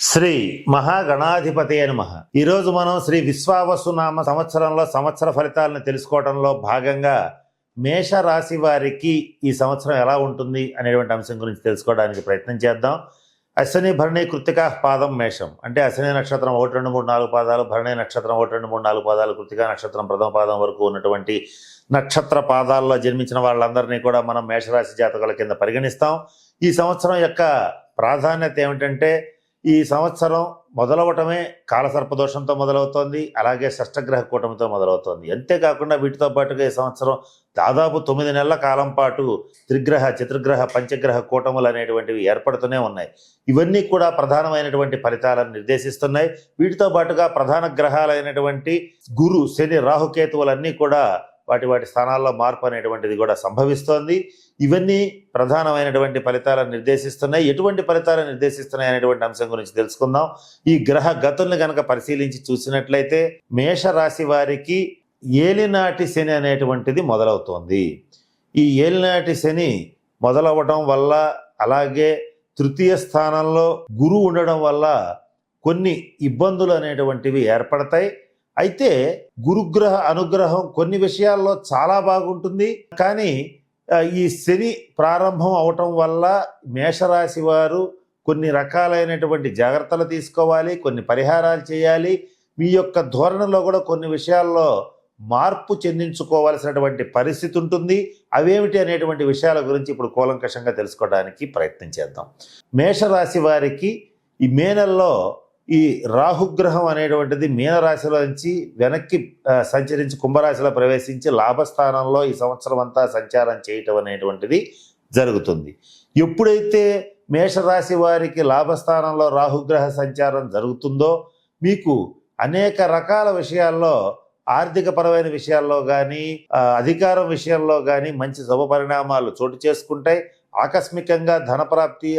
శ్రీ మహాగణాధిపతయ నమః. ఈరోజు మనం శ్రీ విశ్వావసునామ సంవత్సరంలో సంవత్సర ఫలితాలను తెలుసుకోవడంలో భాగంగా మేషరాశి వారికి ఈ సంవత్సరం ఎలా ఉంటుంది అనేటువంటి అంశం గురించి తెలుసుకోవడానికి ప్రయత్నం చేద్దాం. అశ్విని భరణి కృత్తికా పాదం మేషం అంటే అశ్విని నక్షత్రం 1 2 3 4 పాదాలు, భరణి నక్షత్రం 1 2 3 4 పాదాలు, కృత్తికా నక్షత్రం ప్రథమ పాదం వరకు ఉన్నటువంటి నక్షత్ర పాదాల్లో జన్మించిన వాళ్ళందరినీ కూడా మనం మేషరాశి జాతకుల కింద పరిగణిస్తాం. ఈ సంవత్సరం యొక్క ప్రాధాన్యత ఏమిటంటే, ఈ సంవత్సరం మొదలవటమే కాలసర్పదోషంతో మొదలవుతోంది, అలాగే షష్టగ్రహ కూటమితో మొదలవుతోంది. అంతేకాకుండా వీటితో పాటుగా ఈ సంవత్సరం దాదాపు 9 నెలల కాలం పాటు త్రిగ్రహ, చతుర్గ్రహ, పంచగ్రహ కూటములు అనేటువంటివి ఏర్పడుతూనే ఉన్నాయి. ఇవన్నీ కూడా ప్రధానమైనటువంటి ఫలితాలను నిర్దేశిస్తున్నాయి. వీటితో పాటుగా ప్రధాన గ్రహాలైనటువంటి గురు, శని, రాహుకేతువులన్నీ కూడా వాటి స్థానాల్లో మార్పు అనేటువంటిది కూడా సంభవిస్తోంది. ఇవన్నీ ప్రధానమైనటువంటి ఫలితాలను నిర్దేశిస్తున్నాయి. ఎటువంటి ఫలితాలను నిర్దేశిస్తున్నాయి అనేటువంటి అంశం గురించి తెలుసుకుందాం. ఈ గ్రహ గతుల్ని కనుక పరిశీలించి చూసినట్లయితే మేషరాశి వారికి ఏలినాటి శని అనేటువంటిది మొదలవుతోంది. ఈ ఏలినాటి శని మొదలవటం వల్ల, అలాగే తృతీయ స్థానంలో గురువు ఉండడం వల్ల కొన్ని ఇబ్బందులు అనేటువంటివి ఏర్పడతాయి. అయితే గురుగ్రహ అనుగ్రహం కొన్ని విషయాల్లో చాలా బాగుంటుంది. కానీ ఈ శని ప్రారంభం అవటం వల్ల మేషరాశి వారు కొన్ని రకాలైనటువంటి జాగ్రత్తలు తీసుకోవాలి, కొన్ని పరిహారాలు చేయాలి. మీ యొక్క ధోరణిలో కూడా కొన్ని విషయాల్లో మార్పు చెందించుకోవాల్సినటువంటి పరిస్థితి ఉంటుంది. అవేమిటి అనేటువంటి విషయాల గురించి ఇప్పుడు కూలంకషంగా తెలుసుకోవడానికి ప్రయత్నం చేద్దాం. మేషరాశి వారికి ఈ మే నెలలో ఈ రాహుగ్రహం అనేటువంటిది మీనరాశిలో నుంచి వెనక్కి సంచరించి కుంభరాశిలో ప్రవేశించి లాభస్థానంలో ఈ సంవత్సరం అంతా సంచారం చేయటం అనేటువంటిది జరుగుతుంది. ఎప్పుడైతే మేషరాశి వారికి లాభస్థానంలో రాహుగ్రహ సంచారం జరుగుతుందో మీకు అనేక రకాల విషయాల్లో, ఆర్థికపరమైన విషయాల్లో కానీ, అధికారం విషయంలో కానీ మంచి శుభ పరిణామాలు చోటు చేసుకుంటాయి. ఆకస్మికంగా ధనప్రాప్తి,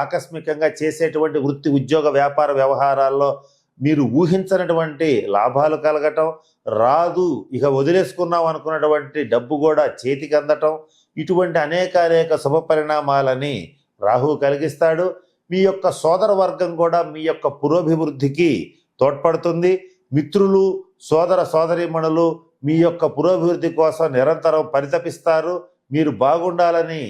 ఆకస్మికంగా చేసేటువంటి వృత్తి, ఉద్యోగ, వ్యాపార వ్యవహారాల్లో మీరు ఊహించినటువంటి లాభాలు కలగటం, రాదు ఇక వదిలేసుకున్నాం అనుకున్నటువంటి డబ్బు కూడా చేతికి అందటం, ఇటువంటి అనేక శుభ పరిణామాలని రాహు కలిగిస్తాడు. మీ యొక్క సోదర వర్గం కూడా మీ యొక్క పురోభివృద్ధికి తోడ్పడుతుంది. మిత్రులు, సోదర సోదరీమణులు మీ యొక్క పురోభివృద్ధి కోసం నిరంతరం పరితపిస్తారు. మీరు బాగుండాలని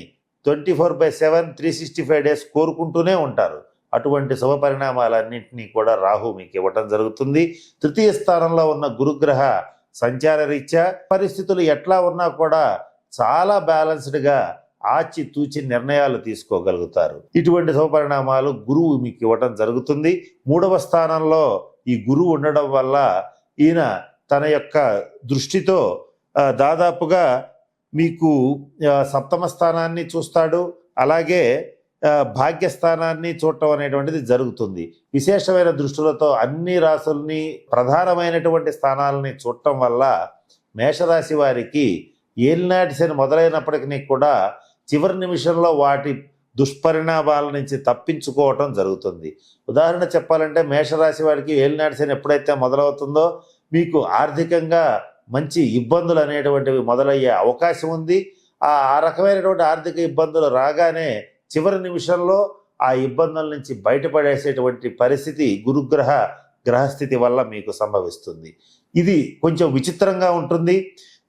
24/7 365 డేస్ కోరుకుంటూనే ఉంటారు. అటువంటి శుభ పరిణామాలన్నింటినీ కూడా రాహు మీకు ఇవ్వటం జరుగుతుంది. తృతీయ స్థానంలో ఉన్న గురుగ్రహ సంచార రీత్యా పరిస్థితులు ఎట్లా ఉన్నా కూడా చాలా బ్యాలెన్స్డ్గా ఆచితూచి నిర్ణయాలు తీసుకోగలుగుతారు. ఇటువంటి శుభ పరిణామాలు గురువు మీకు ఇవ్వటం జరుగుతుంది. 3వ స్థానంలో ఈ గురువు ఉండడం వల్ల ఈయన తన యొక్క దృష్టితో దాదాపుగా మీకు 7వ స్థానాన్ని చూస్తాడు, అలాగే భాగ్యస్థానాన్ని చూడటం అనేటువంటిది జరుగుతుంది. విశేషమైన దృష్టిలతో అన్ని రాశుల్ని, ప్రధానమైనటువంటి స్థానాలని చూడటం వల్ల మేషరాశి వారికి ఏలినాటి శని మొదలైనప్పటికీ కూడా చివరి నిమిషంలో వాటి దుష్పరిణామాల నుంచి తప్పించుకోవటం జరుగుతుంది. ఉదాహరణ చెప్పాలంటే మేషరాశి వారికి ఏలినాటి శని ఎప్పుడైతే మొదలవుతుందో మీకు ఆర్థికంగా మంచి ఇబ్బందులు అనేటువంటివి మొదలయ్యే అవకాశం ఉంది. ఆ రకమైనటువంటి ఆర్థిక ఇబ్బందులు రాగానే చివరి నిమిషంలో ఆ ఇబ్బందుల నుంచి బయటపడేసేటువంటి పరిస్థితి గ్రహస్థితి వల్ల మీకు సంభవిస్తుంది. ఇది కొంచెం విచిత్రంగా ఉంటుంది.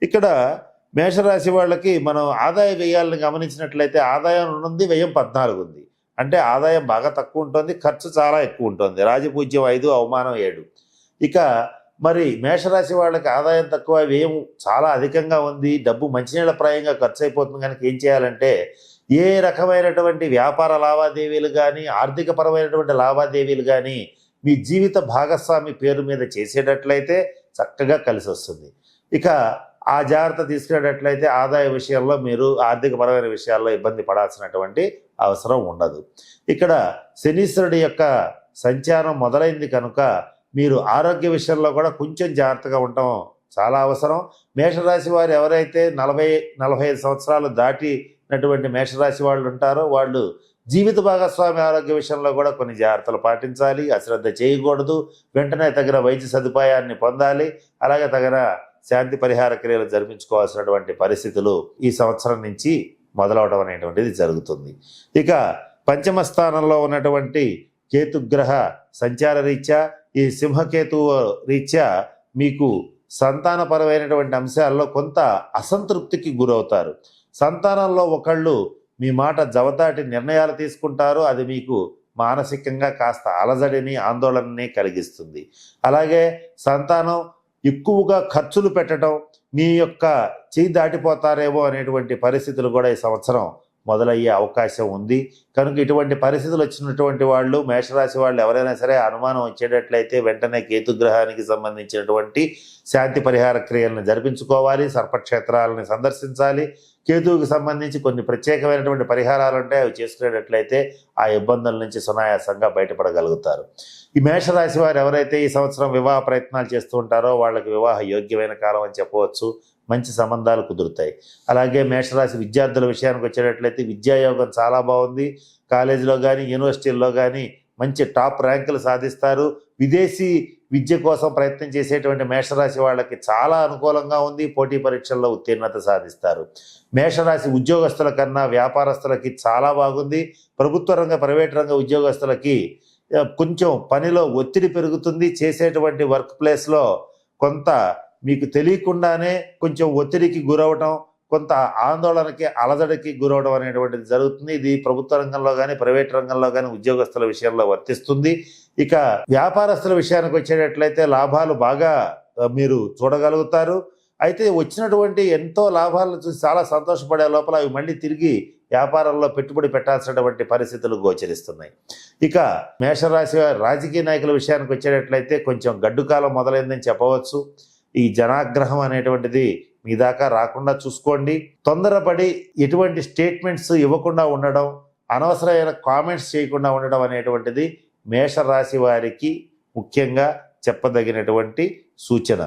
ఇక్కడ మేషరాశి వాళ్ళకి మనం ఆదాయ వ్యయాలను గమనించినట్లయితే ఆదాయం ఉంది, వ్యయం 14 ఉంది. అంటే ఆదాయం బాగా తక్కువ ఉంటుంది, ఖర్చు చాలా ఎక్కువ ఉంటుంది. రాజపూజ్యం 5, అవమానం 7. ఇక మరి మేషరాశి వాళ్ళకి ఆదాయం తక్కువ, వ్యయం చాలా అధికంగా ఉంది, డబ్బు మంచినీళ్ళ ప్రాయంగా ఖర్చు అయిపోతుంది. కనుక ఏం చేయాలంటే ఏ రకమైనటువంటి వ్యాపార లావాదేవీలు కానీ, ఆర్థికపరమైనటువంటి లావాదేవీలు కానీ మీ జీవిత భాగస్వామి పేరు మీద చేసేటట్లయితే చక్కగా కలిసి వస్తుంది. ఇక ఆ జాగ్రత్త తీసుకునేటట్లయితే ఆదాయ విషయంలో మీరు ఆర్థికపరమైన విషయాల్లో ఇబ్బంది పడాల్సినటువంటి అవసరం ఉండదు. ఇక్కడ శనీశ్వరుడి యొక్క సంచారం మొదలైంది కనుక మీరు ఆరోగ్య విషయంలో కూడా కొంచెం జాగ్రత్తగా ఉండటం చాలా అవసరం. మేషరాశి వారు ఎవరైతే 40-45 సంవత్సరాలు దాటినటువంటి మేషరాశి వాళ్ళు ఉంటారో వాళ్ళు జీవిత భాగస్వామి ఆరోగ్య విషయంలో కూడా కొన్ని జాగ్రత్తలు పాటించాలి. అశ్రద్ధ చేయకూడదు. వెంటనే తగిన వైద్య సదుపాయాన్ని పొందాలి. అలాగే తగిన శాంతి పరిహార క్రియలు జరిపించుకోవాల్సినటువంటి పరిస్థితులు ఈ సంవత్సరం నుంచి మొదలవడం అనేటువంటిది జరుగుతుంది. ఇక పంచమ స్థానంలో ఉన్నటువంటి కేతుగ్రహ సంచార రీత్యా ఈ సింహకేతువు రీత్యా మీకు సంతానపరమైనటువంటి అంశాల్లో కొంత అసంతృప్తికి గురవుతారు. సంతానంలో ఒకళ్ళు మీ మాట జవదాటి నిర్ణయాలు తీసుకుంటారు. అది మీకు మానసికంగా కాస్త అలజడిని ఆందోళనని కలిగిస్తుంది. అలాగే సంతానం ఎక్కువగా ఖర్చులు పెట్టడం, మీ యొక్క చేయి దాటిపోతారేమో అనేటువంటి పరిస్థితులు కూడా ఈ సంవత్సరం మొదలయ్యే అవకాశం ఉంది. కనుక ఇటువంటి పరిస్థితులు వచ్చినటువంటి వాళ్ళు, మేషరాశి వాళ్ళు ఎవరైనా సరే అనుమానం వచ్చేటట్లయితే వెంటనే కేతుగ్రహానికి సంబంధించినటువంటి శాంతి పరిహార క్రియలను జరిపించుకోవాలి. సర్పక్షేత్రాలను సందర్శించాలి. కేతువుకి సంబంధించి కొన్ని ప్రత్యేకమైనటువంటి పరిహారాలు ఉంటాయి, అవి చేసుకునేటట్లయితే ఆ ఇబ్బందుల నుంచి సునాయాసంగా బయటపడగలుగుతారు. ఈ మేషరాశి వారు ఎవరైతే ఈ సంవత్సరం వివాహ ప్రయత్నాలు చేస్తూ ఉంటారో వాళ్ళకి వివాహ యోగ్యమైన కాలం అని చెప్పవచ్చు. మంచి సంబంధాలు కుదురుతాయి. అలాగే మేషరాశి విద్యార్థుల విషయానికి వచ్చేటట్లయితే విద్యాయోగం చాలా బాగుంది. కాలేజీలో కానీ యూనివర్సిటీల్లో కానీ మంచి టాప్ ర్యాంకులు సాధిస్తారు. విదేశీ విద్య కోసం ప్రయత్నం చేసేటువంటి మేషరాశి వాళ్ళకి చాలా అనుకూలంగా ఉంది. పోటీ పరీక్షల్లో ఉత్తీర్ణత సాధిస్తారు. మేషరాశి ఉద్యోగస్తుల కన్నా వ్యాపారస్తులకి చాలా బాగుంది. ప్రభుత్వ రంగ, ప్రైవేట్ రంగ ఉద్యోగస్తులకి కొంచెం పనిలో ఒత్తిడి పెరుగుతుంది. చేసేటువంటి వర్క్ ప్లేస్లో కొంత మీకు తెలియకుండానే కొంచెం ఒత్తిడికి గురవటం, కొంత ఆందోళనకి, అలజడికి గురవడం అనేటువంటిది జరుగుతుంది. ఇది ప్రభుత్వ రంగంలో కానీ, ప్రైవేట్ రంగంలో కానీ ఉద్యోగస్తుల విషయంలో వర్తిస్తుంది. ఇక వ్యాపారస్తుల విషయానికి వచ్చేటట్లయితే లాభాలు బాగా మీరు చూడగలుగుతారు. అయితే వచ్చినటువంటి ఎంతో లాభాలను చూసి చాలా సంతోషపడే లోపల అవి మళ్ళీ తిరిగి వ్యాపారంలో పెట్టుబడి పెట్టాల్సినటువంటి పరిస్థితులు గోచరిస్తున్నాయి. ఇక మేషరాశి రాజకీయ నాయకుల విషయానికి వచ్చేటట్లయితే కొంచెం గడ్డు కాలం మొదలైందని చెప్పవచ్చు. ఈ జనాగ్రహం అనేటువంటిది మీ దాకా రాకుండా చూసుకోండి. తొందరపడి ఎటువంటి స్టేట్మెంట్స్ ఇవ్వకుండా ఉండడం, అనవసరమైన కామెంట్స్ చేయకుండా ఉండడం అనేటువంటిది మేషరాశి వారికి ముఖ్యంగా చెప్పదగినటువంటి సూచన.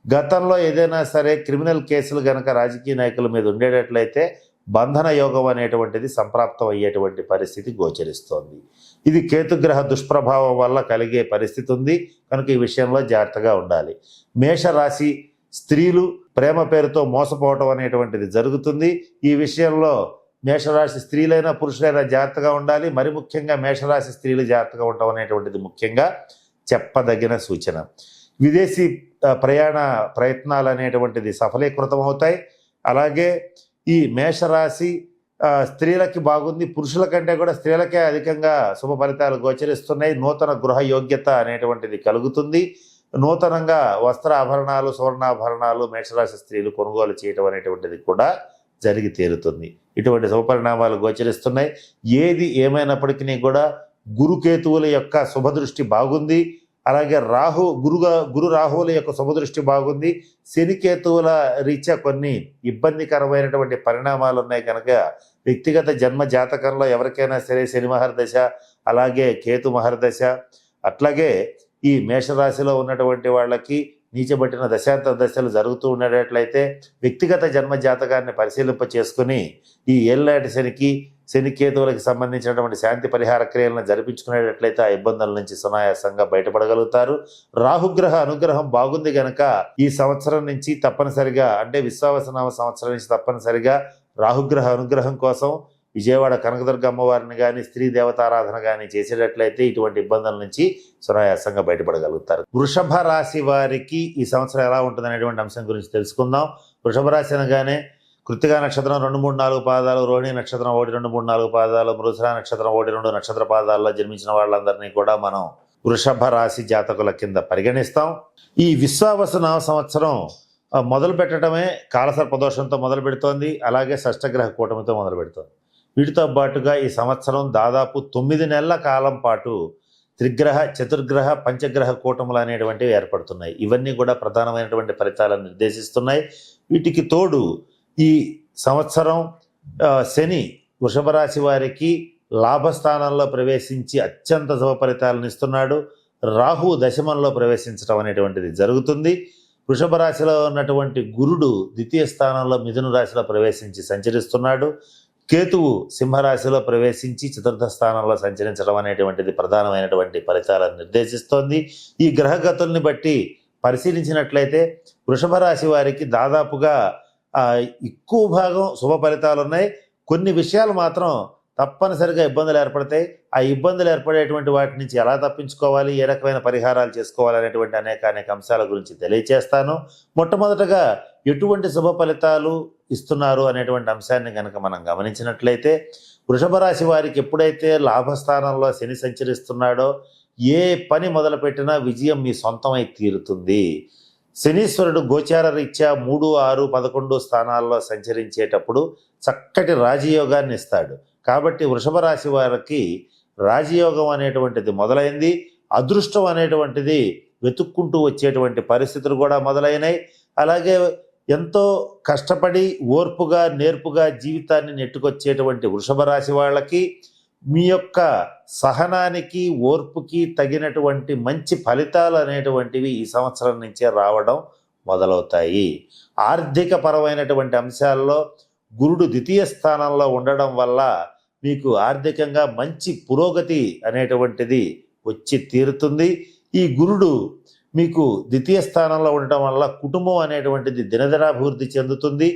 గతంలో ఏదైనా సరే క్రిమినల్ కేసులు కనుక రాజకీయ నాయకుల మీద ఉండేటట్లయితే బంధన యోగం అనేటువంటిది సంప్రాప్తం అయ్యేటువంటి పరిస్థితి గోచరిస్తోంది. ఇది కేతుగ్రహ దుష్ప్రభావం వల్ల కలిగే పరిస్థితి ఉంది. కనుక ఈ విషయంలో జాగ్రత్తగా ఉండాలి. మేషరాశి స్త్రీలు ప్రేమ పేరుతో మోసపోవటం అనేటువంటిది జరుగుతుంది. ఈ విషయంలో మేషరాశి స్త్రీలైనా పురుషులైనా జాగ్రత్తగా ఉండాలి. మరి ముఖ్యంగా మేషరాశి స్త్రీలు జాగ్రత్తగా ఉండటం అనేటువంటిది ముఖ్యంగా చెప్పదగిన సూచన. విదేశీ ప్రయాణ ప్రయత్నాలు అనేటువంటిది సఫలీకృతం అవుతాయి. అలాగే ఈ మేషరాశి స్త్రీలకి బాగుంది. పురుషుల కంటే కూడా స్త్రీలకే అధికంగా శుభ ఫలితాలు గోచరిస్తున్నాయి. నూతన గృహ యోగ్యత అనేటువంటిది కలుగుతుంది. నూతనంగా వస్త్ర ఆభరణాలు, సువర్ణాభరణాలు మేషరాశి స్త్రీలు కొనుగోలు చేయటం అనేటువంటిది కూడా జరిగి తీరుతుంది. ఇటువంటి శుభపరిణామాలు గోచరిస్తున్నాయి. ఏది ఏమైనప్పటికీ కూడా గురుకేతువుల యొక్క శుభదృష్టి బాగుంది. అలాగే గురు రాహువుల యొక్క శుభదృష్టి బాగుంది. శనికేతువుల రీత్యా కొన్ని ఇబ్బందికరమైనటువంటి పరిణామాలు ఉన్నాయి. కనుక వ్యక్తిగత జన్మ జాతకంలో ఎవరికైనా సరే శని మహర్దశ, అలాగే కేతు మహర్దశ, అట్లాగే ఈ మేషరాశిలో ఉన్నటువంటి వాళ్ళకి నీచబట్టిన దశాంతర దశలు జరుగుతూ ఉండేటట్లయితే వ్యక్తిగత జన్మ జాతకాన్ని పరిశీలింప చేసుకుని ఈ ఏళ్ళనాటి శనికేతువులకు సంబంధించినటువంటి శాంతి పరిహార క్రియలను జరిపించుకునేటట్లయితే ఆ ఇబ్బందుల నుంచి సునాయాసంగా బయటపడగలుగుతారు. రాహుగ్రహ అనుగ్రహం బాగుంది గనక ఈ సంవత్సరం నుంచి తప్పనిసరిగా, అంటే విశ్వావసనామ సంవత్సరం నుంచి తప్పనిసరిగా రాహుగ్రహ అనుగ్రహం కోసం విజయవాడ కనకదుర్గ అమ్మవారిని కానీ, స్త్రీ దేవతారాధన కానీ చేసేటట్లయితే ఇటువంటి ఇబ్బందుల నుంచి సునాయాసంగా బయటపడగలుగుతారు. వృషభ రాశి వారికి ఈ సంవత్సరం ఎలా ఉంటుంది అనేటువంటి అంశం గురించి తెలుసుకుందాం. వృషభ రాశి అనగానే కృత్తికా నక్షత్రం 2, 3, 4 పాదాలు, రోహిణి నక్షత్రం 1, 2, 3, 4 పాదాలు, మృగశిర నక్షత్రం 1, 2 నక్షత్ర పాదాల్లో జన్మించిన వాళ్ళందరినీ కూడా మనం వృషభ రాశి జాతకుల కింద పరిగణిస్తాం. ఈ విశ్వావసునామ సంవత్సరం మొదలు పెట్టడమే కాలసర్పదోషంతో మొదలు పెడుతోంది. అలాగే షష్టగ్రహ కూటమితో మొదలు పెడుతోంది. వీటితో పాటుగా ఈ సంవత్సరం దాదాపు 9 నెలల కాలం పాటు త్రిగ్రహ, చతుర్గ్రహ, పంచగ్రహ కూటములు అనేటువంటివి ఏర్పడుతున్నాయి. ఇవన్నీ కూడా ప్రధానమైనటువంటి ఫలితాలను నిర్దేశిస్తున్నాయి. వీటికి తోడు ఈ సంవత్సరం శని వృషభ రాశి వారికి లాభస్థానంలో ప్రవేశించి అత్యంత శుభ ఫలితాలను ఇస్తున్నాడు. రాహు దశమంలో ప్రవేశించడం అనేటువంటిది జరుగుతుంది. వృషభ రాశిలో ఉన్నటువంటి గురుడు ద్వితీయ స్థానంలో మిథున రాశిలో ప్రవేశించి సంచరిస్తున్నాడు. కేతువు సింహరాశిలో ప్రవేశించి చతుర్థ స్థానంలో సంచరించడం అనేటువంటిది ప్రధానమైనటువంటి ఫలితాలను నిర్దేశిస్తోంది. ఈ గ్రహగతుల్ని బట్టి పరిశీలించినట్లయితే వృషభ రాశి వారికి దాదాపుగా ఎక్కువ భాగం శుభ ఫలితాలు ఉన్నాయి. కొన్ని విషయాలు మాత్రం తప్పనిసరిగా ఇబ్బందులు ఏర్పడతాయి. ఆ ఇబ్బందులు ఏర్పడేటువంటి వాటి నుంచి ఎలా తప్పించుకోవాలి, ఏ రకమైన పరిహారాలు చేసుకోవాలి అనేటువంటి అనేక అంశాల గురించి తెలియచేస్తాను. మొట్టమొదటగా ఎటువంటి శుభ ఫలితాలు ఇస్తున్నారు అనేటువంటి అంశాన్ని కనుక మనం గమనించినట్లయితే, వృషభ రాశి వారికి ఎప్పుడైతే లాభస్థానంలో శని సంచరిస్తున్నాడో ఏ పని మొదలుపెట్టినా విజయం మీ సొంతమై తీరుతుంది. శనీశ్వరుడు గోచార రీత్యా 3, 6, 11 స్థానాల్లో సంచరించేటప్పుడు చక్కటి రాజయోగాన్ని ఇస్తాడు. కాబట్టి వృషభ రాశి వారికి రాజయోగం అనేటువంటిది మొదలైంది. అదృష్టం అనేటువంటిది వెతుక్కుంటూ వచ్చేటువంటి పరిస్థితులు కూడా మొదలైనాయి. అలాగే ఎంతో కష్టపడి ఓర్పుగా నేర్పుగా జీవితాన్ని నెట్టుకొచ్చేటువంటి వృషభ రాశి వాళ్ళకి మీ యొక్క సహనానికి ఓర్పుకి తగినటువంటి మంచి ఫలితాలు అనేటువంటివి ఈ సంవత్సరం నుంచే రావడం మొదలవుతాయి. ఆర్థిక పరమైనటువంటి అంశాల్లో గురుడు ద్వితీయ స్థానంలో ఉండడం వల్ల మీకు ఆర్థికంగా మంచి పురోగతి అనేటువంటిది వచ్చి తీరుతుంది. ఈ గురుడు మీకు ద్వితీయ స్థానంలో ఉండటం వల్ల కుటుంబం అనేటువంటిది దినదినాభివృద్ధి చెందుతుంది.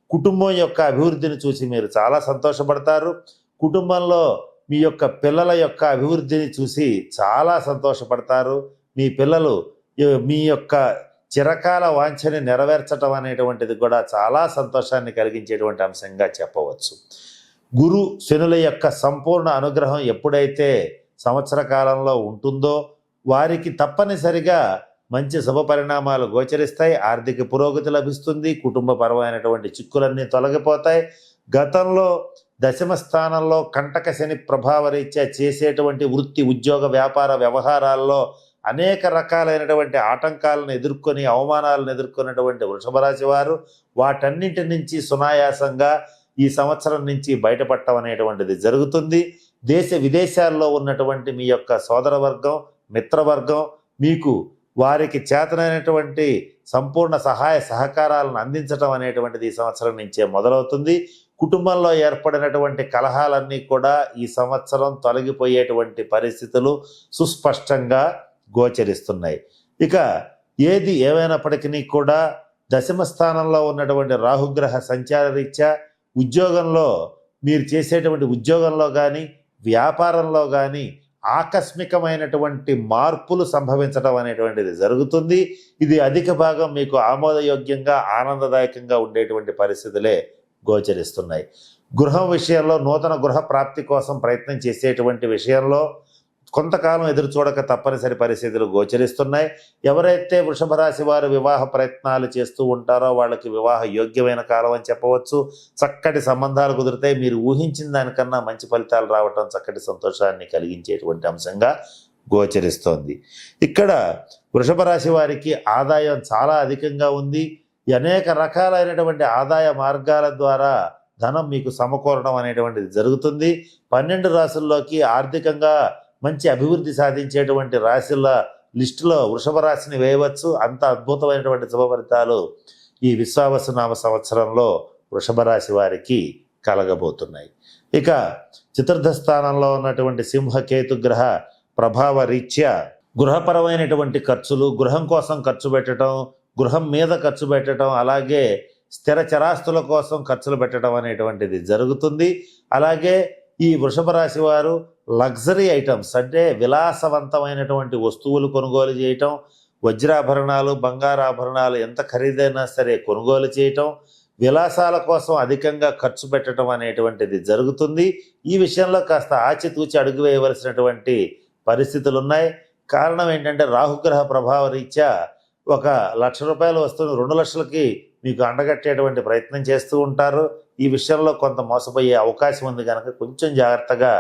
కుటుంబం యొక్క అభివృద్ధిని చూసి మీరు చాలా సంతోషపడతారు. కుటుంబంలో మీ యొక్క పిల్లల యొక్క అభివృద్ధిని చూసి చాలా సంతోషపడతారు. మీ పిల్లలు మీ యొక్క చిరకాల వాంఛని నెరవేర్చడం అనేటువంటిది కూడా చాలా సంతోషాన్ని కలిగించేటువంటి అంశంగా చెప్పవచ్చు. గురు శనుల యొక్క సంపూర్ణ అనుగ్రహం ఎప్పుడైతే సంవత్సర కాలంలో ఉంటుందో వారికి తప్పనిసరిగా మంచి శుభ పరిణామాలు గోచరిస్తాయి. ఆర్థిక పురోగతి లభిస్తుంది. కుటుంబపరమైనటువంటి చిక్కులన్నీ తొలగిపోతాయి. గతంలో దశమ స్థానంలో కంటక శని ప్రభావ రీత్యా చేసేటువంటి వృత్తి, ఉద్యోగ, వ్యాపార వ్యవహారాల్లో అనేక రకాలైనటువంటి ఆటంకాలను ఎదుర్కొని అవమానాలను ఎదుర్కొన్నటువంటి వృషభ రాశి వారు వాటన్నింటి నుంచి సునాయాసంగా ఈ సంవత్సరం నుంచి బయటపడటం అనేటువంటిది జరుగుతుంది. దేశ విదేశాల్లో ఉన్నటువంటి మీ యొక్క సోదరవర్గం, మిత్రవర్గం మీకు వారికి చేతనైనటువంటి సంపూర్ణ సహాయ సహకారాలను అందించడం అనేటువంటిది ఈ సంవత్సరం నుంచే మొదలవుతుంది. కుటుంబంలో ఏర్పడినటువంటి కలహాలన్నీ కూడా ఈ సంవత్సరం తొలగిపోయేటువంటి పరిస్థితులు సుస్పష్టంగా గోచరిస్తున్నాయి. ఇక ఏది ఏమైనప్పటికీ కూడా దశమ స్థానంలో ఉన్నటువంటి రాహుగ్రహ సంచార రీత్యా ఉద్యోగంలో మీరు చేసేటువంటి ఉద్యోగంలో కానీ వ్యాపారంలో కానీ ఆకస్మికమైనటువంటి మార్పులు సంభవించడం అనేటువంటిది జరుగుతుంది. ఇది అధిక భాగం మీకు ఆమోదయోగ్యంగా ఆనందదాయకంగా ఉండేటువంటి పరిస్థితులే గోచరిస్తున్నాయి. గృహం విషయంలో నూతన గృహ ప్రాప్తి కోసం ప్రయత్నం చేసేటువంటి విషయంలో కొంతకాలం ఎదురు చూడక తప్పనిసరి పరిస్థితులు గోచరిస్తున్నాయి. ఎవరైతే వృషభ రాశి వారు వివాహ ప్రయత్నాలు చేస్తూ ఉంటారో వాళ్ళకి వివాహ యోగ్యమైన కాలం అని చెప్పవచ్చు. చక్కటి సంబంధాలు కుదిరితే మీరు ఊహించిన దానికన్నా మంచి ఫలితాలు రావటం చక్కటి సంతోషాన్ని కలిగించేటువంటి అంశంగా గోచరిస్తోంది. ఇక్కడ వృషభ రాశి వారికి ఆదాయం చాలా అధికంగా ఉంది. అనేక రకాలైనటువంటి ఆదాయ మార్గాల ద్వారా ధనం మీకు సమకూరడం అనేటువంటిది జరుగుతుంది. 12 రాశుల్లోకి ఆర్థికంగా మంచి అభివృద్ధి సాధించేటువంటి రాశుల లిస్టులో వృషభ రాశిని వేయవచ్చు. అంత అద్భుతమైనటువంటి శుభ ఫలితాలు ఈ విశ్వావసునామ సంవత్సరంలో వృషభ రాశి వారికి కలగబోతున్నాయి. ఇక చతుర్థ స్థానంలో ఉన్నటువంటి సింహకేతు గ్రహ ప్రభావ రీత్యా గృహపరమైనటువంటి ఖర్చులు, గృహం కోసం ఖర్చు పెట్టడం, గృహం మీద ఖర్చు పెట్టడం, అలాగే స్థిర చరాస్తుల కోసం ఖర్చులు పెట్టడం అనేటువంటిది జరుగుతుంది. అలాగే ఈ వృషభ రాశి వారు లగ్జరీ ఐటమ్స్ అంటే విలాసవంతమైనటువంటి వస్తువులు కొనుగోలు చేయటం, వజ్రాభరణాలు, బంగారాభరణాలు ఎంత ఖరీదైనా సరే కొనుగోలు చేయటం, విలాసాల కోసం అధికంగా ఖర్చు పెట్టడం అనేటువంటిది జరుగుతుంది. ఈ విషయంలో కాస్త ఆచితూచి అడుగు వేయవలసినటువంటి పరిస్థితులు ఉన్నాయి. కారణం ఏంటంటే రాహుగ్రహ ప్రభావ రీత్యా ₹1,00,000 వస్తువును 2 లక్షలకి మీకు అండగట్టేటువంటి ప్రయత్నం చేస్తూ ఉంటారు. ఈ విషయంలో కొంత మోసపోయే అవకాశం ఉంది కనుక కొంచెం జాగ్రత్తగా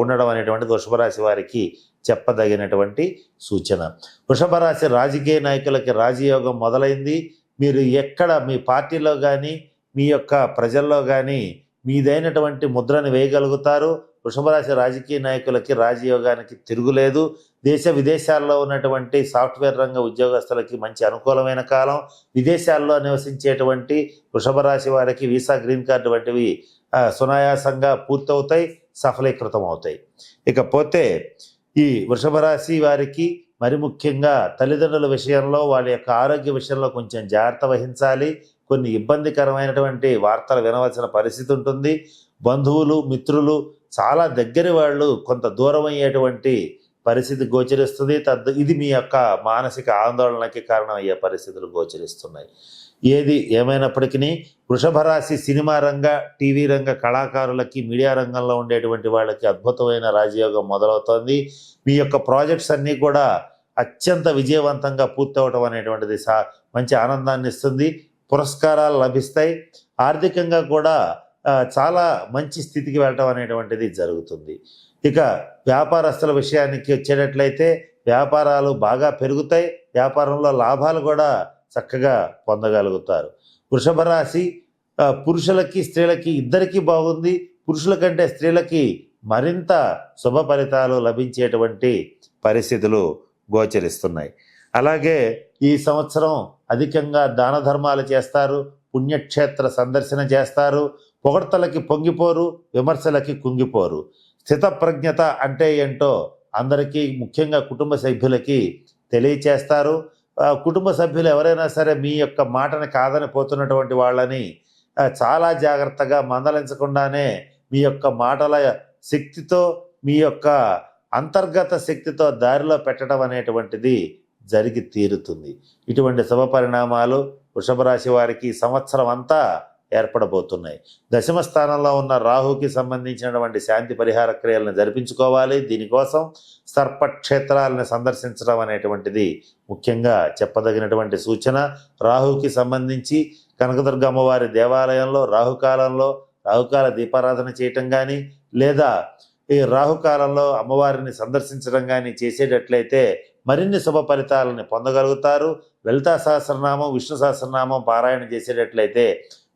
ఉండడం అనేటువంటిది వృషభ రాశి వారికి చెప్పదగినటువంటి సూచన. వృషభ రాశి రాజకీయ నాయకులకి రాజయోగం మొదలైంది. మీరు ఎక్కడ మీ పార్టీలో కానీ మీ యొక్క ప్రజల్లో కానీ మీదైనటువంటి ముద్రను వేయగలుగుతారు. వృషభ రాశి రాజకీయ నాయకులకి రాజయోగానికి తిరుగులేదు. దేశ విదేశాల్లో ఉన్నటువంటి సాఫ్ట్వేర్ రంగ ఉద్యోగస్తులకి మంచి అనుకూలమైన కాలం. విదేశాల్లో నివసించేటువంటి వృషభ రాశి వారికి వీసా, గ్రీన్ కార్డు వంటివి సునాయాసంగా పూర్తవుతాయి, సఫలీకృతం అవుతాయి. ఇకపోతే ఈ వృషభ రాశి వారికి మరి ముఖ్యంగా తల్లిదండ్రుల విషయంలో వాళ్ళ యొక్క ఆరోగ్య విషయంలో కొంచెం జాగ్రత్త వహించాలి. కొన్ని ఇబ్బందికరమైనటువంటి వార్తలు వినవలసిన పరిస్థితి ఉంటుంది. బంధువులు, మిత్రులు చాలా దగ్గరి వాళ్ళు కొంత దూరం అయ్యేటువంటి పరిస్థితి గోచరిస్తుంది. ఇది మీ యొక్క మానసిక ఆందోళనకి కారణమయ్యే పరిస్థితులు గోచరిస్తున్నాయి. ఏది ఏమైనప్పటికీ వృషభ రాశి సినిమా రంగ, టీవీ రంగ కళాకారులకి, మీడియా రంగంలో ఉండేటువంటి వాళ్ళకి అద్భుతమైన రాజయోగం మొదలవుతోంది. మీ యొక్క ప్రాజెక్ట్స్ అన్నీ కూడా అత్యంత విజయవంతంగా పూర్తవటం అనేటువంటిది మంచి ఆనందాన్ని ఇస్తుంది. పురస్కారాలు లభిస్తాయి. ఆర్థికంగా కూడా చాలా మంచి స్థితికి వెళ్ళటం అనేటువంటిది జరుగుతుంది. ఇక వ్యాపారస్తుల విషయానికి వచ్చేటట్లయితే వ్యాపారాలు బాగా పెరుగుతాయి. వ్యాపారంలో లాభాలు కూడా చక్కగా పొందగలుగుతారు. వృషభ రాశి పురుషులకి స్త్రీలకి ఇద్దరికీ బాగుంది. పురుషుల కంటే స్త్రీలకి మరింత శుభ ఫలితాలు లభించేటువంటి పరిస్థితులు గోచరిస్తున్నాయి. అలాగే ఈ సంవత్సరం అధికంగా దాన ధర్మాలు చేస్తారు, పుణ్యక్షేత్ర సందర్శన చేస్తారు. పొగడ్తలకి పొంగిపోరు, విమర్శలకి కుంగిపోరు. స్థితప్రజ్ఞత అంటే ఏంటో అందరికీ, ముఖ్యంగా కుటుంబ సభ్యులకి తెలియచేస్తారు. కుటుంబ సభ్యులు ఎవరైనా సరే మీ యొక్క మాటని కాదని పోతున్నటువంటి వాళ్ళని చాలా జాగ్రత్తగా మందలించకుండానే మీ యొక్క మాటల శక్తితో, మీ యొక్క అంతర్గత శక్తితో దారిలో పెట్టడం అనేటువంటిది జరిగి తీరుతుంది. ఇటువంటి శుభ పరిణామాలు వృషభ రాశి వారికి సంవత్సరం అంతా ఏర్పడబోతున్నాయి. దశమ స్థానంలో ఉన్న రాహుకి సంబంధించినటువంటి శాంతి పరిహార క్రియలను జరిపించుకోవాలి. దీనికోసం సర్పక్షేత్రాలను సందర్శించడం అనేటువంటిది ముఖ్యంగా చెప్పదగినటువంటి సూచన. రాహుకి సంబంధించి కనకదుర్గ అమ్మవారి దేవాలయంలో రాహుకాలంలో రాహుకాల దీపారాధన చేయటం కానీ, లేదా ఈ రాహుకాలంలో అమ్మవారిని సందర్శించడం కానీ చేసేటట్లయితే మరిన్ని శుభ ఫలితాలను పొందగలుగుతారు. లలితా సహస్రనామం, విష్ణు సహస్రనామం పారాయణ చేసేటట్లయితే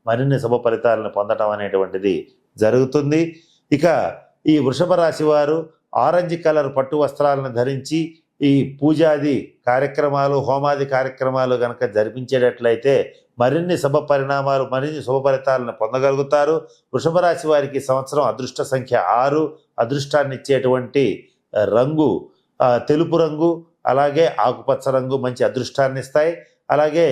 మరిన్ని శుభ ఫలితాలను పొందడం అనేటువంటిది జరుగుతుంది. ఇక ఈ వృషభ రాశి వారు ఆరెంజ్ కలర్ పట్టు వస్త్రాలను ధరించి ఈ పూజాది కార్యక్రమాలు, హోమాది కార్యక్రమాలు కనుక జరిపించేటట్లయితే మరిన్ని శుభ పరిణామాలు, మరిన్ని శుభ ఫలితాలను పొందగలుగుతారు. వృషభ రాశి వారికి సంవత్సరం అదృష్ట సంఖ్య 6, అదృష్టాన్ని ఇచ్చేటువంటి రంగు తెలుపు రంగు, అలాగే ఆకుపచ్చ రంగు మంచి అదృష్టాన్ని ఇస్తాయి. అలాగే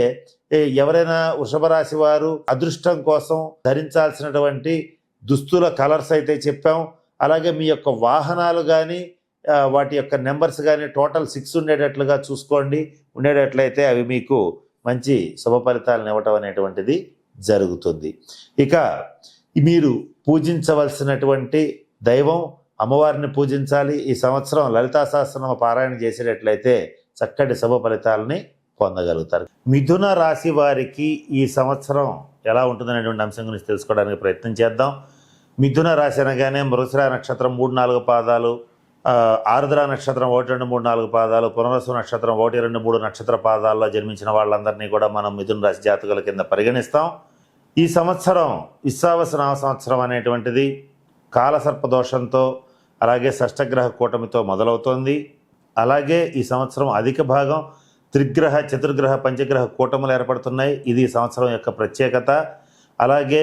ఎవరైనా వృషభ రాశి వారు అదృష్టం కోసం ధరించాల్సినటువంటి దుస్తుల కలర్స్ అయితే చెప్పాం. అలాగే మీ యొక్క వాహనాలు కానీ వాటి యొక్క నెంబర్స్ కానీ టోటల్ 6 ఉండేటట్లుగా చూసుకోండి. ఉండేటట్లయితే అవి మీకు మంచి శుభ ఫలితాలను ఇవ్వటం అనేటువంటిది జరుగుతుంది. ఇక మీరు పూజించవలసినటువంటి దైవం, అమ్మవారిని పూజించాలి. ఈ సంవత్సరం లలితా సహస్రనామ పారాయణ చేసేటట్లయితే చక్కటి శుభ ఫలితాలని పొందగలుగుతారు. మిథున రాశి వారికి ఈ సంవత్సరం ఎలా ఉంటుందనేటువంటి అంశం గురించి తెలుసుకోవడానికి ప్రయత్నం చేద్దాం. మిథున రాశి అనగానే మృగశిర నక్షత్రం 3-4 పాదాలు, ఆరుద్ర నక్షత్రం 1-2-3-4 పాదాలు, పునర్వసు నక్షత్రం 1-2-3 నక్షత్ర పాదాల్లో జన్మించిన వాళ్ళందరినీ కూడా మనం మిథున రాశి జాతకుల కింద పరిగణిస్తాం. ఈ సంవత్సరం విశ్వావసనామ సంవత్సరం అనేటువంటిది కాలసర్ప దోషంతో, అలాగే షష్టగ్రహ కూటమితో మొదలవుతోంది. అలాగే ఈ సంవత్సరం అధిక భాగం త్రిగ్రహ, చతుర్గ్రహ, పంచగ్రహ కూటములు ఏర్పడుతున్నాయి. ఇది ఈ సంవత్సరం యొక్క ప్రత్యేకత. అలాగే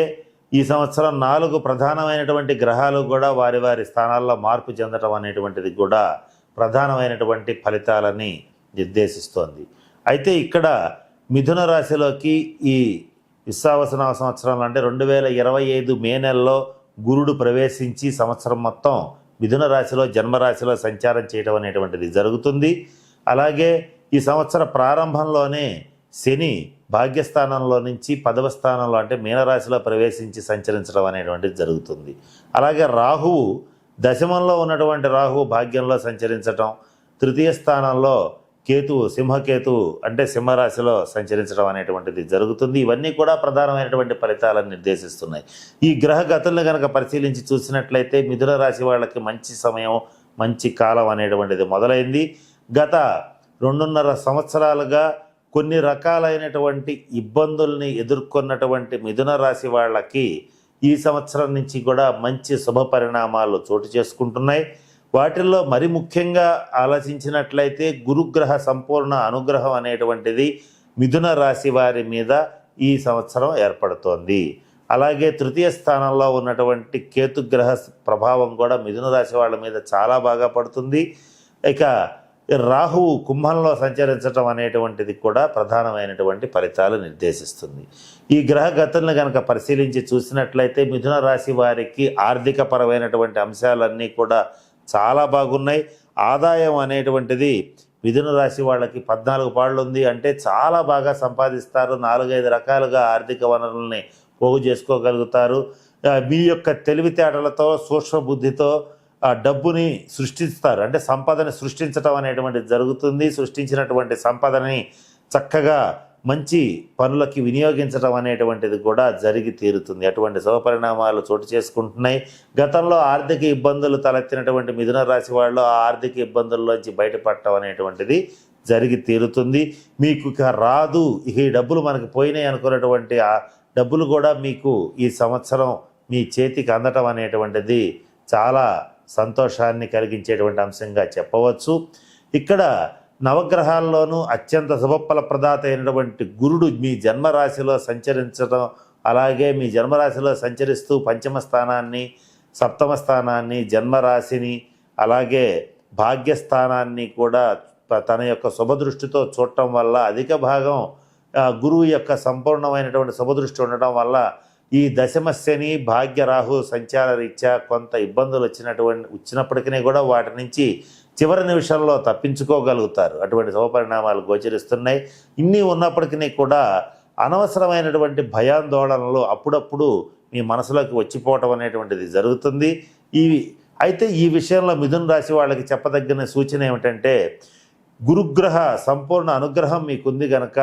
ఈ సంవత్సరం 4 ప్రధానమైనటువంటి గ్రహాలు కూడా వారి వారి స్థానాల్లో మార్పు చెందటం అనేటువంటిది కూడా ప్రధానమైనటువంటి ఫలితాలని నిర్దేశిస్తోంది. అయితే ఇక్కడ మిథున రాశిలోకి ఈ విశ్వావసనామ సంవత్సరంలో అంటే 2025 మే నెలలో గురుడు ప్రవేశించి సంవత్సరం మొత్తం మిథున రాశిలో, జన్మరాశిలో సంచారం చేయడం అనేటువంటిది జరుగుతుంది. అలాగే ఈ సంవత్సర ప్రారంభంలోనే శని భాగ్యస్థానంలో నుంచి 10వ స్థానంలో అంటే మీనరాశిలో ప్రవేశించి సంచరించడం అనేటువంటిది జరుగుతుంది. అలాగే రాహువు దశమంలో ఉన్నటువంటి రాహువు భాగ్యంలో సంచరించటం, 3వ స్థానంలో కేతువు, సింహకేతువు అంటే సింహరాశిలో సంచరించడం అనేటువంటిది జరుగుతుంది. ఇవన్నీ కూడా ప్రధానమైనటువంటి ఫలితాలను నిర్దేశిస్తున్నాయి. ఈ గ్రహ గతులను కనుక పరిశీలించి చూసినట్లయితే మిథున రాశి వాళ్ళకి మంచి సమయం, మంచి కాలం అనేటువంటిది మొదలైంది. గత 2.5 సంవత్సరాలుగా కొన్ని రకాలైనటువంటి ఇబ్బందుల్ని ఎదుర్కొన్నటువంటి మిథున రాశి వాళ్ళకి ఈ సంవత్సరం నుంచి కూడా మంచి శుభ పరిణామాలు చోటు చేసుకుంటున్నాయి. వాటిల్లో మరి ముఖ్యంగా ఆలోచించినట్లయితే గురుగ్రహ సంపూర్ణ అనుగ్రహం అనేటువంటిది మిథున రాశి వారి మీద ఈ సంవత్సరం ఏర్పడుతోంది. అలాగే 3వ స్థానంలో ఉన్నటువంటి కేతుగ్రహ ప్రభావం కూడా మిథున రాశి వాళ్ళ మీద చాలా బాగా పడుతుంది. ఇక ఈ రాహువు కుంభంలో సంచరించడం అనేటువంటిది కూడా ప్రధానమైనటువంటి ఫలితాలు నిర్దేశిస్తుంది. ఈ గ్రహ గతులను కనుక పరిశీలించి చూసినట్లయితే మిథున రాశి వారికి ఆర్థిక పరమైనటువంటి అంశాలన్నీ కూడా చాలా బాగున్నాయి. ఆదాయం అనేటువంటిది మిథున రాశి వాళ్ళకి 14 పాళ్ళు ఉంది అంటే చాలా బాగా సంపాదిస్తారు. 4-5 రకాలుగా ఆర్థిక వనరుల్ని పోగు చేసుకోగలుగుతారు. మీ యొక్క తెలివితేటలతో సూక్ష్మ బుద్ధితో డబ్బుని సృష్టిస్తారు. అంటే సంపదని సృష్టించడం అనేటువంటిది జరుగుతుంది. సృష్టించినటువంటి సంపదని చక్కగా మంచి పనులకి వినియోగించడం అనేటువంటిది కూడా జరిగి తీరుతుంది. అటువంటి శుభపరిణామాలు చోటు చేసుకుంటున్నాయి. గతంలో ఆర్థిక ఇబ్బందులు తలెత్తినటువంటి మిథున రాశి వాళ్ళు ఆ ఆర్థిక ఇబ్బందుల్లోంచి బయటపడటం అనేటువంటిది జరిగి తీరుతుంది. మీకు ఇక రాదు, ఇక ఈ డబ్బులు మనకు పోయినాయి అనుకున్నటువంటి ఆ డబ్బులు కూడా మీకు ఈ సంవత్సరం మీ చేతికి అందటం అనేటువంటిది చాలా సంతోషాన్ని కలిగించేటువంటి అంశంగా చెప్పవచ్చు. ఇక్కడ నవగ్రహాల్లోనూ అత్యంత శుభఫలప్రదాత అయినటువంటి గురుడు మీ జన్మరాశిలో సంచరించడం, అలాగే మీ జన్మరాశిలో సంచరిస్తూ పంచమ స్థానాన్ని, సప్తమ స్థానాన్ని, జన్మరాశిని, అలాగే భాగ్యస్థానాన్ని కూడా తన యొక్క శుభదృష్టితో చూడటం వల్ల అధిక భాగం గురువు యొక్క సంపూర్ణమైనటువంటి శుభదృష్టి ఉండటం వల్ల ఈ దశమ శని భాగ్య రాహు సంచార రీత్యా కొంత ఇబ్బందులు వచ్చినప్పటికీ కూడా వాటి నుంచి చివరి నిమిషంలో తప్పించుకోగలుగుతారు. అటువంటి శుభపరిణామాలు గోచరిస్తున్నాయి. ఇన్ని ఉన్నప్పటికీ కూడా అనవసరమైనటువంటి భయాందోళనలు అప్పుడప్పుడు మీ మనసులోకి వచ్చిపోవటం అనేటువంటిది జరుగుతుంది. అయితే ఈ విషయంలో మిథున రాశి వాళ్ళకి చెప్పదగిన సూచన ఏమిటంటే, గురుగ్రహ సంపూర్ణ అనుగ్రహం మీకుంది కనుక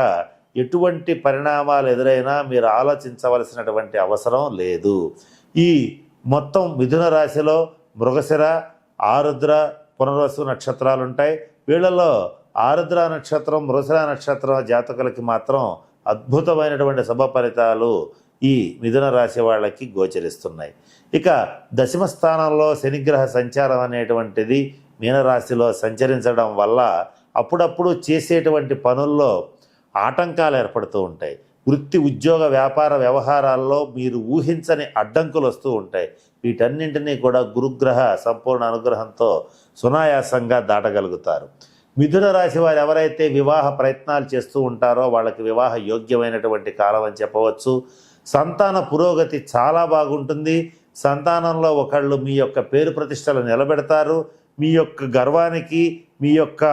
ఎటువంటి పరిణామాలు ఎదురైనా మీరు ఆలోచించవలసినటువంటి అవసరం లేదు. ఈ మొత్తం మిథున రాశిలో మృగశిర, ఆరుద్ర, పునర్వసు నక్షత్రాలు ఉంటాయి. వీళ్ళలో ఆరుద్ర నక్షత్రం, మృగశిర నక్షత్రం జాతకులకి మాత్రం అద్భుతమైనటువంటి శుభ ఫలితాలు ఈ మిథున రాశి వాళ్ళకి గోచరిస్తున్నాయి. ఇక దశమ స్థానంలో శనిగ్రహ సంచారం అనేటువంటిది మీనరాశిలో సంచరించడం వల్ల అప్పుడప్పుడు చేసేటువంటి పనుల్లో ఆటంకాలు ఏర్పడుతూ ఉంటాయి. వృత్తి, ఉద్యోగ, వ్యాపార వ్యవహారాల్లో మీరు ఊహించని అడ్డంకులు వస్తూ ఉంటాయి. వీటన్నింటినీ కూడా గురుగ్రహ సంపూర్ణ అనుగ్రహంతో సునాయాసంగా దాటగలుగుతారు. మిథున రాశి వారు ఎవరైతే వివాహ ప్రయత్నాలు చేస్తూ ఉంటారో వాళ్ళకి వివాహ యోగ్యమైనటువంటి కాలం అని చెప్పవచ్చు. సంతాన పురోగతి చాలా బాగుంటుంది. సంతానంలో ఒకళ్ళు మీ యొక్క పేరు ప్రతిష్టలు నిలబెడతారు. మీ యొక్క గర్వానికి, మీ యొక్క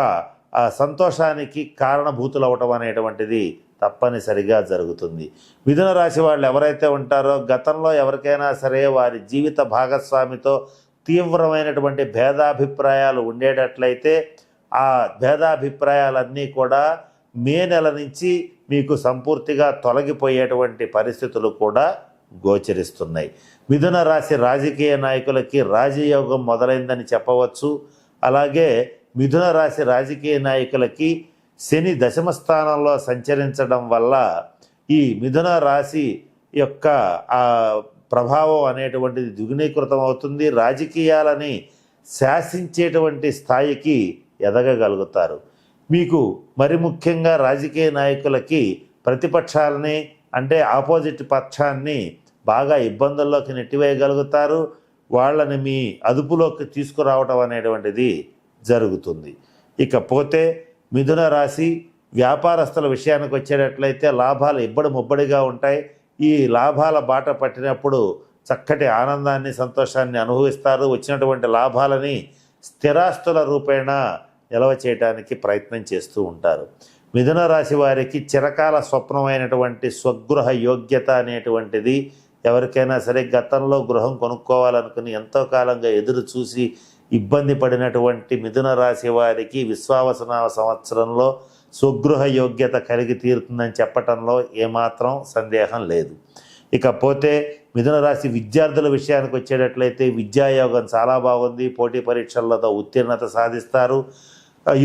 సంతోషానికి కారణభూతులు అవ్వటం అనేటువంటిది తప్పనిసరిగా జరుగుతుంది. మిథున రాశి వాళ్ళు ఎవరైతే ఉంటారో గతంలో ఎవరికైనా సరే వారి జీవిత భాగస్వామితో తీవ్రమైనటువంటి భేదాభిప్రాయాలు ఉండేటట్లయితే ఆ భేదాభిప్రాయాలన్నీ కూడా మే నెల నుంచి మీకు సంపూర్తిగా తొలగిపోయేటువంటి పరిస్థితులు కూడా గోచరిస్తున్నాయి. మిథున రాశి రాజకీయ నాయకులకి రాజయోగం మొదలైందని చెప్పవచ్చు. అలాగే మిథున రాశి రాజకీయ నాయకులకి శని దశమ స్థానంలో సంచరించడం వల్ల ఈ మిథున రాశి యొక్క ఆ ప్రభావం అనేటువంటిది ద్విగుణీకృతం అవుతుంది. రాజకీయాలని శాసించేటువంటి స్థాయికి ఎదగగలుగుతారు. మీకు మరి ముఖ్యంగా రాజకీయ నాయకులకి ప్రతిపక్షాలని అంటే ఆపోజిట్ పక్షాన్ని బాగా ఇబ్బందుల్లోకి నెట్టివేయగలుగుతారు. వాళ్ళని మీ అదుపులోకి తీసుకురావటం అనేటువంటిది జరుగుతుంది. ఇకపోతే మిథున రాశి వ్యాపారస్తుల విషయానికి వచ్చేటట్లయితే లాభాలు ఇబ్బడి ముబ్బడిగా ఉంటాయి. ఈ లాభాల బాట పట్టినప్పుడు చక్కటి ఆనందాన్ని, సంతోషాన్ని అనుభవిస్తారు. వచ్చినటువంటి లాభాలని స్థిరాస్తుల రూపేణా నిల్వ చేయడానికి ప్రయత్నం చేస్తూ ఉంటారు. మిథున రాశి వారికి చిరకాల స్వప్నమైనటువంటి స్వగృహ యోగ్యత అనేటువంటిది ఎవరికైనా సరే గతంలో గృహం కొనుక్కోవాలనుకుని ఎంతో కాలంగా ఎదురు చూసి ఇబ్బంది పడినటువంటి మిథున రాశి వారికి విశ్వావసునామ సంవత్సరంలో స్వగృహ యోగ్యత కలిగి తీరుతుందని చెప్పటంలో ఏమాత్రం సందేహం లేదు. ఇకపోతే మిథున రాశి విద్యార్థుల విషయానికి వచ్చేటట్లయితే విద్యాయోగం చాలా బాగుంది. పోటీ పరీక్షల్లో ఉత్తీర్ణత సాధిస్తారు.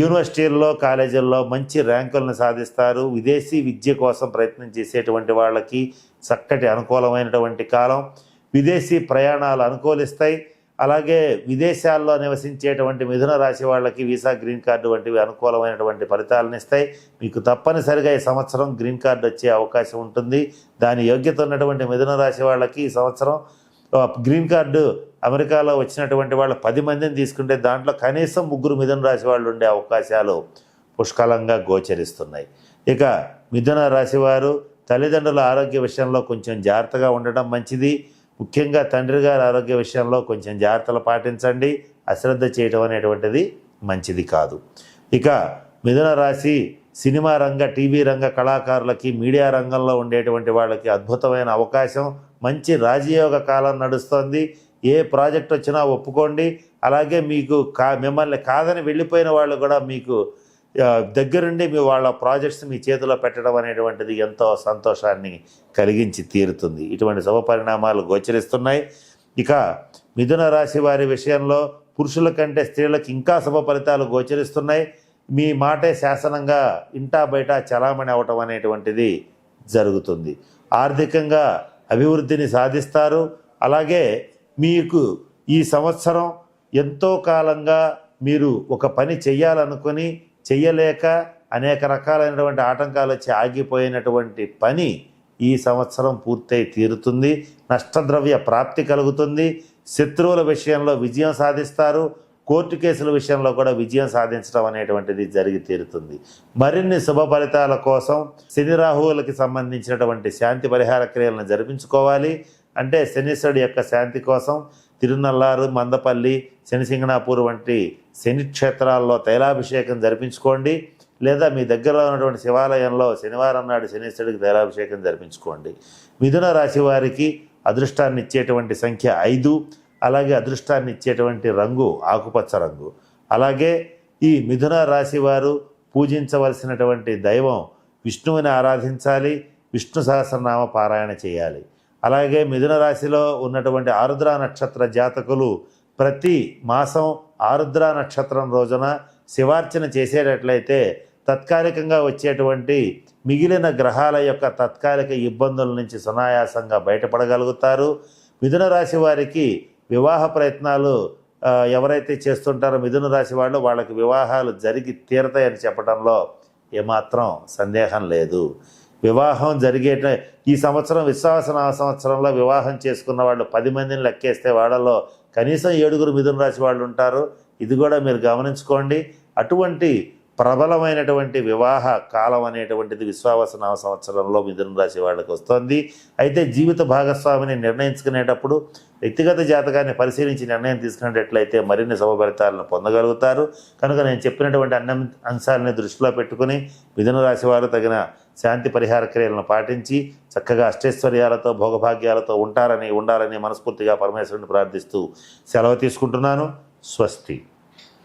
యూనివర్సిటీల్లో, కాలేజీల్లో మంచి ర్యాంకులను సాధిస్తారు. విదేశీ విద్య కోసం ప్రయత్నం చేసేటువంటి వాళ్ళకి చక్కటి అనుకూలమైనటువంటి కాలం. విదేశీ ప్రయాణాలు అనుకూలిస్తాయి. అలాగే విదేశాల్లో నివసించేటువంటి మిథున రాశి వాళ్ళకి వీసా, గ్రీన్ కార్డు వంటివి అనుకూలమైనటువంటి ఫలితాలను ఇస్తాయి. మీకు తప్పనిసరిగా ఈ సంవత్సరం గ్రీన్ కార్డు వచ్చే అవకాశం ఉంటుంది. దాని యోగ్యత ఉన్నటువంటి మిథున రాశి వాళ్ళకి ఈ సంవత్సరం గ్రీన్ కార్డు అమెరికాలో వచ్చినటువంటి వాళ్ళు 10 మందిని తీసుకుంటే దాంట్లో కనీసం 3 మిథున రాశి వాళ్ళు ఉండే అవకాశాలు పుష్కలంగా గోచరిస్తున్నాయి. ఇక మిథున రాశి వారు తల్లిదండ్రుల ఆరోగ్య విషయంలో కొంచెం జాగ్రత్తగా ఉండడం మంచిది. ముఖ్యంగా తండ్రి గారి ఆరోగ్య విషయంలో కొంచెం జాగ్రత్తలు పాటించండి. అశ్రద్ధ చేయడం అనేటువంటిది మంచిది కాదు. ఇక మిథున రాశి సినిమా రంగ, టీవీ రంగ కళాకారులకి, మీడియా రంగంలో ఉండేటువంటి వాళ్ళకి అద్భుతమైన అవకాశం. మంచి రాజయోగ కాలం నడుస్తోంది. ఏ ప్రాజెక్ట్ వచ్చినా ఒప్పుకోండి. అలాగే మీకు మిమ్మల్ని కాదని వెళ్ళిపోయిన వాళ్ళు కూడా మీకు దగ్గరుండి వాళ్ళ ప్రాజెక్ట్స్ మీ చేతిలో పెట్టడం అనేటువంటిది ఎంతో సంతోషాన్ని కలిగించి తీరుతుంది. ఇటువంటి శుభ పరిణామాలు గోచరిస్తున్నాయి. ఇక మిథున రాశి వారి విషయంలో పురుషుల కంటే స్త్రీలకు ఇంకా శుభ ఫలితాలు గోచరిస్తున్నాయి. మీ మాటే శాసనంగా ఇంటా బయట చలామణి అవటం అనేటువంటిది జరుగుతుంది. ఆర్థికంగా అభివృద్ధిని సాధిస్తారు. అలాగే మీకు ఈ సంవత్సరం ఎంతో కాలంగా మీరు ఒక పని చెయ్యాలనుకొని చెయ్యలేక అనేక రకాలైనటువంటి ఆటంకాలు వచ్చి ఆగిపోయినటువంటి పని ఈ సంవత్సరం పూర్తయి తీరుతుంది. నష్టద్రవ్య ప్రాప్తి కలుగుతుంది. శత్రువుల విషయంలో విజయం సాధిస్తారు. కోర్టు కేసుల విషయంలో కూడా విజయం సాధించడం అనేటువంటిది జరిగి తీరుతుంది. మరిన్ని శుభ ఫలితాల కోసం శని రాహువులకి సంబంధించినటువంటి శాంతి పరిహార క్రియలను జరిపించుకోవాలి. అంటే శనీశ్వరుడి యొక్క శాంతి కోసం తిరునల్లారు, మందపల్లి, శనిసింగనాపూర్ వంటి శని క్షేత్రాల్లో తైలాభిషేకం జరిపించుకోండి. లేదా మీ దగ్గరలో ఉన్నటువంటి శివాలయంలో శనివారం నాడు శనీశ్వరుడికి తైలాభిషేకం జరిపించుకోండి. మిథున రాశి వారికి అదృష్టాన్ని ఇచ్చేటువంటి సంఖ్య 5. అలాగే అదృష్టాన్ని ఇచ్చేటువంటి రంగు ఆకుపచ్చ రంగు. అలాగే ఈ మిథున రాశి వారు పూజించవలసినటువంటి దైవం విష్ణువుని ఆరాధించాలి. విష్ణు సహస్రనామ పారాయణ చేయాలి. అలాగే మిథున రాశిలో ఉన్నటువంటి ఆరుద్ర నక్షత్ర జాతకులు ప్రతి మాసం ఆరుద్ర నక్షత్రం రోజున శివార్చన చేసేటట్లయితే తాత్కాలికంగా వచ్చేటువంటి మిగిలిన గ్రహాల యొక్క తాత్కాలిక ఇబ్బందుల నుంచి సునాయాసంగా బయటపడగలుగుతారు. మిథున రాశి వారికి వివాహ ప్రయత్నాలు ఎవరైతే చేస్తుంటారో మిథున రాశి వాళ్ళు, వాళ్ళకి వివాహాలు జరిగి తీరతాయని చెప్పడంలో ఏమాత్రం సందేహం లేదు. వివాహం ఈ సంవత్సరం విశ్వాసనామ సంవత్సరంలో వివాహం చేసుకున్న వాళ్ళు 10 మందిని లెక్కేస్తే వాళ్ళలో కనీసం 7 మిథున రాశి వాళ్ళు ఉంటారు. ఇది కూడా మీరు గమనించుకోండి. అటువంటి ప్రబలమైనటువంటి వివాహ కాలం అనేటువంటిది విశ్వావసనామ సంవత్సరంలో మిథున రాశి వాళ్ళకి వస్తుంది. అయితే జీవిత భాగస్వామిని నిర్ణయించుకునేటప్పుడు వ్యక్తిగత జాతకాన్ని పరిశీలించి నిర్ణయం తీసుకునేటట్లయితే మరిన్ని శుభ ఫలితాలను పొందగలుగుతారు. కనుక నేను చెప్పినటువంటి అన్ని అంశాలని దృష్టిలో పెట్టుకుని మిథున రాశి వారు తగిన శాంతి పరిహార క్రియలను పాటించి చక్కగా అష్టైశ్వర్యాలతో భోగభాగ్యాలతో ఉండాలని మనస్ఫూర్తిగా పరమేశ్వరుని ప్రార్థిస్తూ సెలవు తీసుకుంటున్నాను. స్వస్తి.